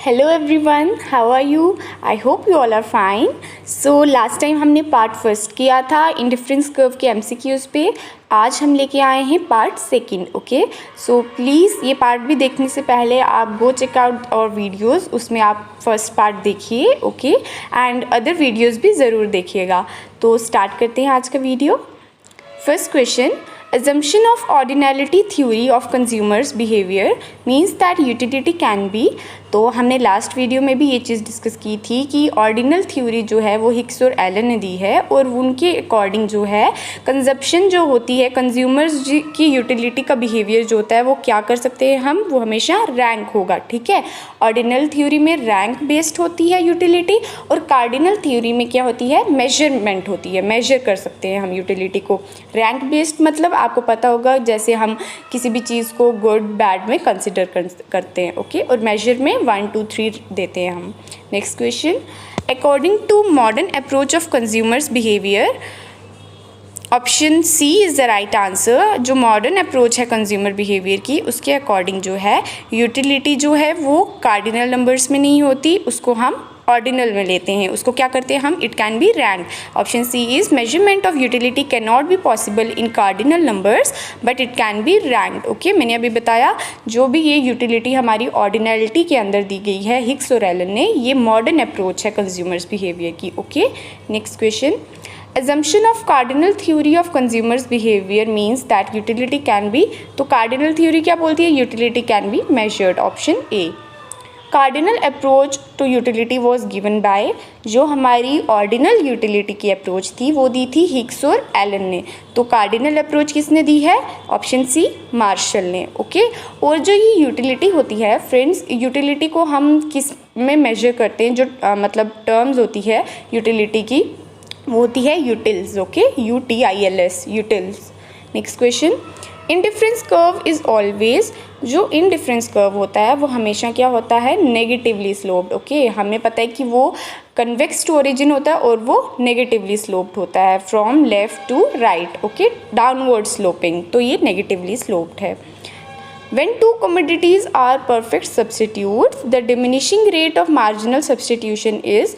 Hello everyone, how are you? I hope you all are fine. So last time हमने part first किया था indifference curve के MCQs पे। आज हम लेके आए हैं part second. Okay, so please ये पार्ट भी देखने से पहले आप गो चेक आउट और वीडियोज़, उसमें आप फर्स्ट पार्ट देखिए। ओके, एंड अदर वीडियोज़ भी ज़रूर देखिएगा। तो स्टार्ट करते हैं आज का video. First question, assumption of ordinality theory of consumers behavior means that utility can be। तो हमने लास्ट वीडियो में भी ये चीज़ डिस्कस की थी कि ऑर्डिनल थ्योरी जो है वो हिक्स और एलन ने दी है, और उनके अकॉर्डिंग जो है कंजप्शन जो होती है कंज्यूमर्स की यूटिलिटी का बिहेवियर जो होता है वो क्या कर सकते हैं हम, वो हमेशा रैंक होगा। ठीक है, ऑर्डिनल थ्योरी में रैंक बेस्ड होती है यूटिलिटी, और कार्डिनल थ्योरी में क्या होती है, मेजरमेंट होती है, मेजर कर सकते हैं हम यूटिलिटी को। रैंक बेस्ड मतलब आपको पता होगा जैसे हम किसी भी चीज़ को गुड बैड में कंसिडर करते हैं। ओके, और मेजर में 1 2 3 देते हैं हम। Next question, according to modern approach of consumers behaviour, option c is the right answer. जो मॉडर्न अप्रोच है कंज्यूमर बिहेवियर की, उसके अकॉर्डिंग जो है यूटिलिटी जो है वो कार्डिनल नंबर्स में नहीं होती, उसको हम ऑर्डिनल में लेते हैं। उसको क्या करते हैं हम, it can be rank. Option c is measurement of utility can not be possible in cardinal numbers but it can be ranked. Okay, मैंने अभी बताया जो भी ये यूटिलिटी हमारी ऑर्डिनलिटी के अंदर दी गई है हिक्स और एलन ने, ये मॉडर्न अप्रोच है कंज्यूमर्स बिहेवियर की। Okay, next question, assumption of cardinal theory of consumers behavior means that utility can be। तो कार्डिनल थ्योरी क्या बोलती है, utility can be measured। Option a. Cardinal approach to utility was given by, जो हमारी ordinal utility की approach थी वो दी थी हिक्स और एलन ने। तो कार्डिनल अप्रोच किसने दी है, ऑप्शन सी मार्शल ने। ओके, और जो ये यूटिलिटी होती है फ्रेंड्स, यूटिलिटी को हम किस में मेजर करते हैं, जो मतलब टर्म्स होती है यूटिलिटी की वो होती है utils. Okay, UTILS, utils. Next question, indifference curve is always, जो इंडिफरेंस कर्व होता है वो हमेशा क्या होता है, नेगेटिवली स्लोप्ड। ओके, हमें पता है कि वो कन्वेक्स टू ओरिजिन होता है और वो नेगेटिवली स्लोप्ड होता है, from left to right. Okay, downward sloping, तो ये नेगेटिवली स्लोप्ड है। When two commodities are perfect substitutes, the diminishing rate of marginal substitution is।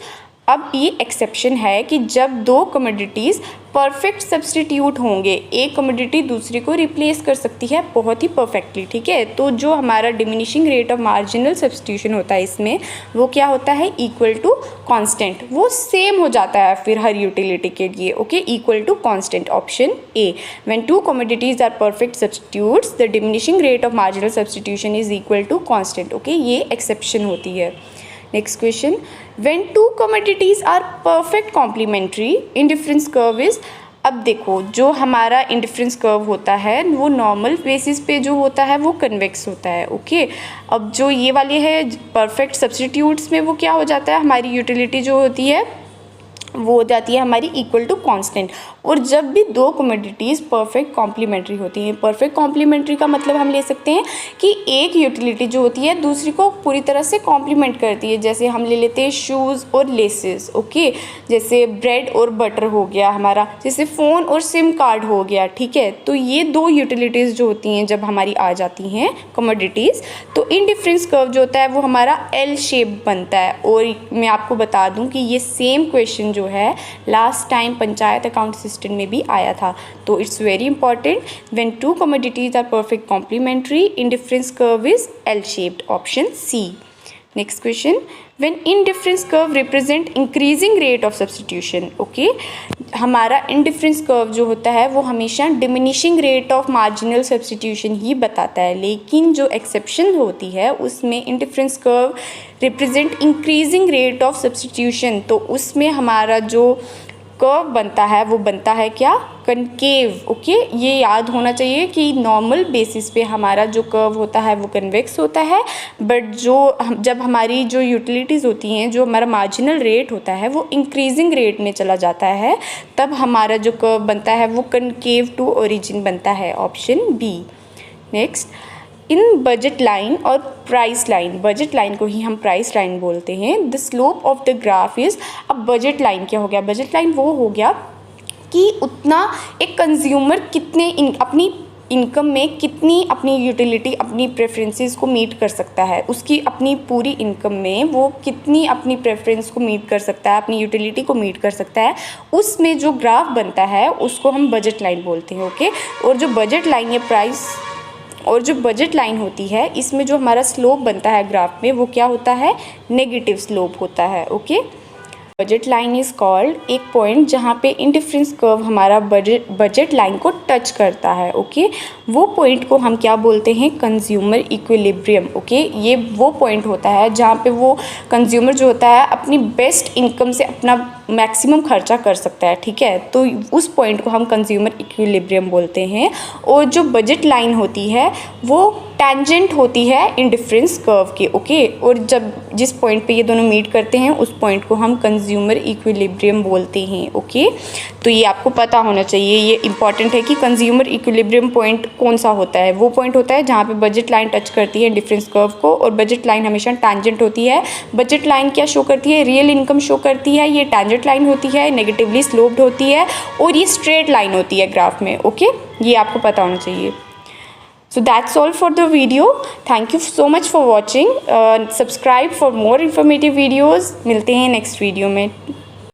अब ये एक्सेप्शन है कि जब दो कमोडिटीज़ परफेक्ट सब्सटीट्यूट होंगे, एक कमोडिटी दूसरी को रिप्लेस कर सकती है बहुत ही परफेक्टली। ठीक है, तो जो हमारा diminishing rate of marginal substitution होता है इसमें वो क्या होता है, इक्वल टू कांस्टेंट, वो सेम हो जाता है फिर हर यूटिलिटी के लिए। Okay, equal to constant. Option a. When two commodities are perfect substitutes the diminishing rate of marginal substitution is equal to constant. Okay, ये एक्सेप्शन होती है। Next question, when two commodities are perfect complementary indifference curve is. अब देखो जो हमारा indifference curve होता है वो नॉर्मल बेसिस पे जो होता है वो कन्वेक्स होता है। ओके, अब जो ये वाले है परफेक्ट सब्स्टिट्यूट्स में वो क्या हो जाता है, हमारी यूटिलिटी जो होती है वो हो जाती है हमारी इक्वल टू कांस्टेंट। और जब भी दो कमोडिटीज़ परफेक्ट कॉम्प्लीमेंट्री होती हैं, परफेक्ट कॉम्प्लीमेंट्री का मतलब हम ले सकते हैं कि एक यूटिलिटी जो होती है दूसरी को पूरी तरह से कॉम्प्लीमेंट करती है। जैसे हम ले लेते हैं शूज़ और लेसेस। ओके, जैसे ब्रेड और बटर हो गया हमारा, जैसे फ़ोन और सिम कार्ड हो गया। ठीक है, तो ये दो यूटिलिटीज़ जो होती हैं जब हमारी आ जाती हैं कमोडिटीज़, तो इंडिफरेंस कर्व जो होता है वो हमारा एल शेप बनता है। और मैं आपको बता दूं कि ये सेम क्वेश्चन जो है last time panchayat account system में भी आया था, तो it's very important. When two commodities are perfect complementary indifference curve is L shaped. Option C. Next question, when indifference curve represent increasing rate of substitution. Okay, हमारा indifference curve जो होता है वो हमेशा diminishing rate of marginal substitution ही बताता है, लेकिन जो एक्सेप्शन होती है उसमें indifference curve represent increasing rate of substitution, तो उसमें हमारा जो कर्व बनता है वो बनता है क्या, कनकेव। ओके, ये याद होना चाहिए कि नॉर्मल बेसिस पे हमारा जो कर्व होता है वो कन्वेक्स होता है, बट जब हमारी जो यूटिलिटीज़ होती हैं, जो हमारा मार्जिनल रेट होता है वो इंक्रीजिंग रेट में चला जाता है, तब हमारा जो कर्व बनता है वो कनकेव टू ओरिजिन बनता है। Option b. नेक्स्ट, इन बजट लाइन और प्राइस लाइन, बजट लाइन को ही हम प्राइस लाइन बोलते हैं, the slope of the graph is. अब बजट लाइन क्या हो गया, बजट लाइन वो हो गया कि उतना एक कंज्यूमर कितने अपनी इनकम में कितनी अपनी यूटिलिटी, अपनी प्रेफरेंसेस को मीट कर सकता है, उसकी अपनी पूरी इनकम में वो कितनी अपनी प्रेफरेंस को मीट कर सकता है, अपनी यूटिलिटी को मीट कर सकता है, उसमें जो ग्राफ बनता है उसको हम बजट लाइन बोलते हैं। ओके, और जो बजट लाइन या प्राइस और जो बजट लाइन होती है, इसमें जो हमारा स्लोप बनता है ग्राफ में, वो क्या होता है, नेगेटिव स्लोप होता है। Okay, budget line is called एक पॉइंट जहाँ पे इंडिफरेंस कर्व हमारा बजट लाइन को टच करता है। ओके, वो पॉइंट को हम क्या बोलते हैं, कंज्यूमर इक्विलिब्रियम। ओके, ये वो पॉइंट होता है जहाँ पे वो कंज्यूमर जो होता है अपनी बेस्ट इनकम से अपना मैक्सिमम खर्चा कर सकता है। ठीक है, तो उस पॉइंट को हम कंज्यूमर इक्विलिब्रियम बोलते हैं। और जो बजट लाइन होती है वो टेंजेंट होती है इंडिफरेंस कर्व के। ओके, और जब जिस पॉइंट पे ये दोनों मीट करते हैं उस पॉइंट को हम कंज्यूमर इक्विलिब्रियम बोलते हैं। ओके, तो ये आपको पता होना चाहिए, ये इंपॉर्टेंट है कि कंज्यूमर इक्विलिब्रियम पॉइंट कौन सा होता है। वो पॉइंट होता है जहाँ पे बजट लाइन टच करती है डिफरेंस कर्व को, और बजट लाइन हमेशा टेंजेंट होती है। बजट लाइन क्या शो करती है, रियल इनकम शो करती है, ये टेंजेंट लाइन होती है, नेगेटिवली स्लोप्ड होती है, और ये स्ट्रेट लाइन होती है ग्राफ में। ओके, ये आपको पता होना चाहिए। So that's all for the video. Thank you so much for watching. Subscribe for more informative videos. मिलते हैं नेक्स्ट वीडियो में।